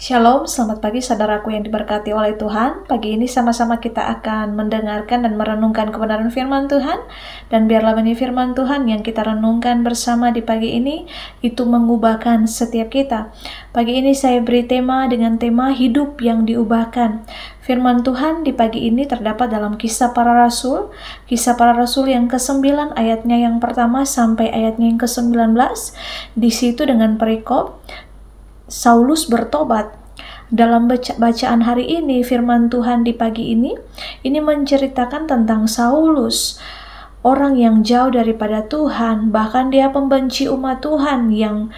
Shalom, selamat pagi saudaraku yang diberkati oleh Tuhan. Pagi ini sama-sama kita akan mendengarkan dan merenungkan kebenaran firman Tuhan. Dan biarlah benih firman Tuhan yang kita renungkan bersama di pagi ini, itu mengubahkan setiap kita. Pagi ini saya beri tema dengan tema hidup yang diubahkan. Firman Tuhan di pagi ini terdapat dalam Kisah Para Rasul. Kisah Para Rasul yang ke-9 ayatnya yang pertama sampai ayatnya yang ke-19. Di situ dengan perikop Saulus bertobat. Dalam bacaan hari ini, firman Tuhan di pagi ini menceritakan tentang Saulus, orang yang jauh daripada Tuhan, bahkan dia pembenci umat Tuhan yang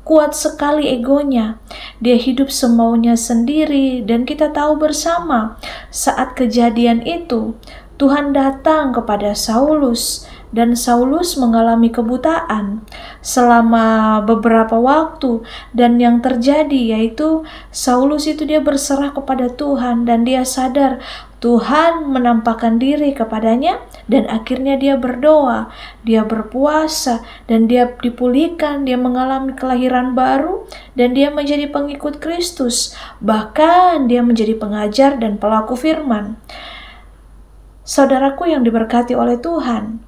kuat sekali egonya. Dia hidup semaunya sendiri, dan kita tahu bersama saat kejadian itu, Tuhan datang kepada Saulus, dan Saulus mengalami kebutaan selama beberapa waktu. Dan yang terjadi yaitu Saulus itu dia berserah kepada Tuhan, dan dia sadar Tuhan menampakkan diri kepadanya, dan akhirnya dia berdoa, dia berpuasa, dan dia dipulihkan, dia mengalami kelahiran baru, dan dia menjadi pengikut Kristus. Bahkan dia menjadi pengajar dan pelaku firman. Saudaraku yang diberkati oleh Tuhan,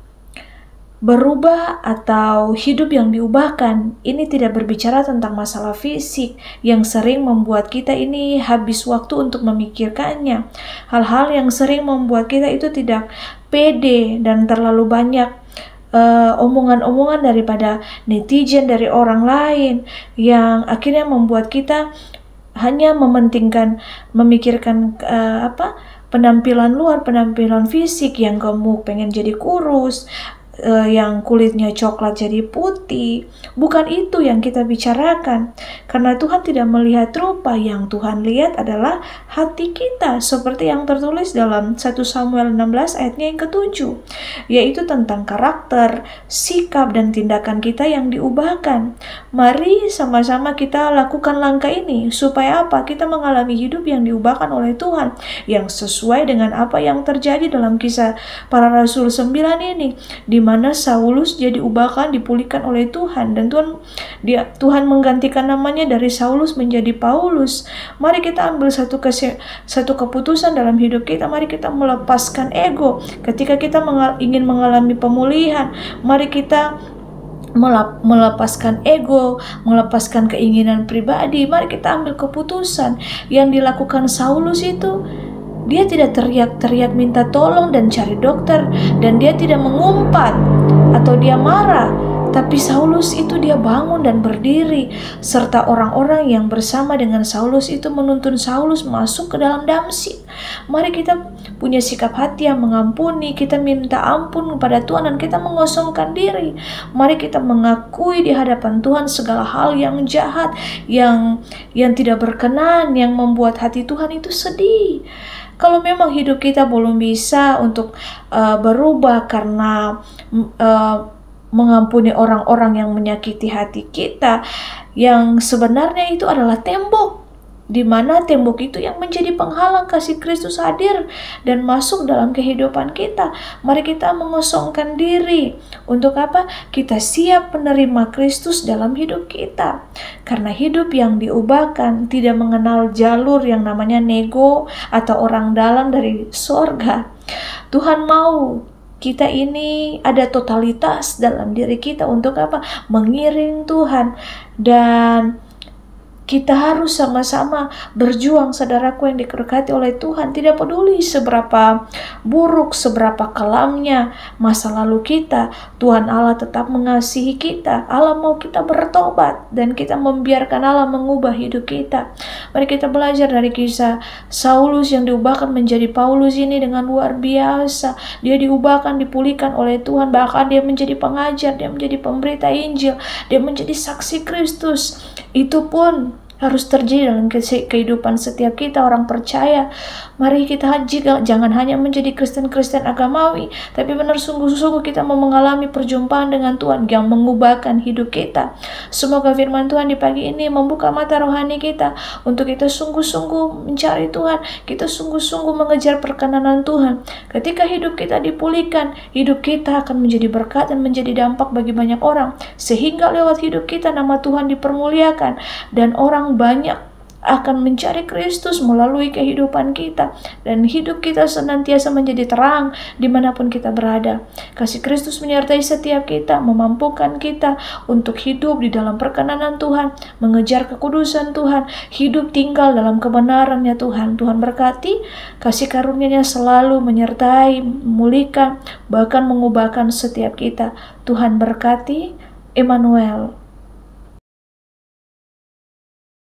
berubah atau hidup yang diubahkan ini tidak berbicara tentang masalah fisik yang sering membuat kita ini habis waktu untuk memikirkannya. Hal-hal yang sering membuat kita itu tidak pede dan terlalu banyak omongan-omongan daripada netizen, dari orang lain, yang akhirnya membuat kita hanya memikirkan penampilan luar, penampilan fisik, yang gemuk pengen jadi kurus, yang kulitnya coklat jadi putih. Bukan itu yang kita bicarakan, karena Tuhan tidak melihat rupa. Yang Tuhan lihat adalah hati kita, seperti yang tertulis dalam 1 Samuel 16 ayatnya yang ke-7, yaitu tentang karakter, sikap, dan tindakan kita yang diubahkan. Mari sama-sama kita lakukan langkah ini, supaya apa? Kita mengalami hidup yang diubahkan oleh Tuhan, yang sesuai dengan apa yang terjadi dalam Kisah Para Rasul 9 ini, di mana Saulus jadi ubahkan, dipulihkan oleh Tuhan, dan Tuhan menggantikan namanya dari Saulus menjadi Paulus. Mari kita ambil satu keputusan dalam hidup kita. Mari kita melepaskan ego. Ketika kita ingin mengalami pemulihan, mari kita melepaskan ego, melepaskan keinginan pribadi. Mari kita ambil keputusan. Yang dilakukan Saulus itu, dia tidak teriak-teriak minta tolong dan cari dokter, dan dia tidak mengumpat atau dia marah. Tapi Saulus itu dia bangun dan berdiri, serta orang-orang yang bersama dengan Saulus itu menuntun Saulus masuk ke dalam Damsyik. Mari kita punya sikap hati yang mengampuni, kita minta ampun kepada Tuhan, dan kita mengosongkan diri. Mari kita mengakui di hadapan Tuhan segala hal yang jahat, yang tidak berkenan, yang membuat hati Tuhan itu sedih. Kalau memang hidup kita belum bisa untuk berubah karena mengampuni orang-orang yang menyakiti hati kita, yang sebenarnya itu adalah tembok, di mana tembok itu yang menjadi penghalang kasih Kristus hadir dan masuk dalam kehidupan kita. Mari kita mengosongkan diri. Untuk apa? Kita siap menerima Kristus dalam hidup kita. Karena hidup yang diubahkan tidak mengenal jalur yang namanya nego atau orang dalam dari sorga. Tuhan mau kita ini ada totalitas dalam diri kita. Untuk apa? Mengiring Tuhan. Dan kita harus sama-sama berjuang, saudaraku yang diberkati oleh Tuhan. Tidak peduli seberapa buruk, seberapa kelamnya masa lalu kita, Tuhan Allah tetap mengasihi kita. Allah mau kita bertobat, dan kita membiarkan Allah mengubah hidup kita. Mari kita belajar dari kisah Saulus yang diubahkan menjadi Paulus ini dengan luar biasa. Dia diubahkan, dipulihkan oleh Tuhan, bahkan dia menjadi pengajar, dia menjadi pemberita Injil, dia menjadi saksi Kristus. Itu pun harus terjadi dalam kehidupan setiap kita orang percaya. Mari kita jangan hanya menjadi Kristen-Kristen agamawi, tapi benar sungguh-sungguh kita mau mengalami perjumpaan dengan Tuhan yang mengubahkan hidup kita. Semoga firman Tuhan di pagi ini membuka mata rohani kita untuk kita sungguh-sungguh mencari Tuhan, kita sungguh-sungguh mengejar perkenanan Tuhan. Ketika hidup kita dipulihkan, hidup kita akan menjadi berkat dan menjadi dampak bagi banyak orang, sehingga lewat hidup kita nama Tuhan dipermuliakan, dan orang banyak akan mencari Kristus melalui kehidupan kita, dan hidup kita senantiasa menjadi terang dimanapun kita berada. Kasih Kristus menyertai setiap kita, memampukan kita untuk hidup di dalam perkenanan Tuhan, mengejar kekudusan Tuhan, hidup tinggal dalam kebenaran-Nya Tuhan. Tuhan berkati, kasih karunia-Nya selalu menyertai, memulihkan, bahkan mengubahkan setiap kita. Tuhan berkati. Immanuel.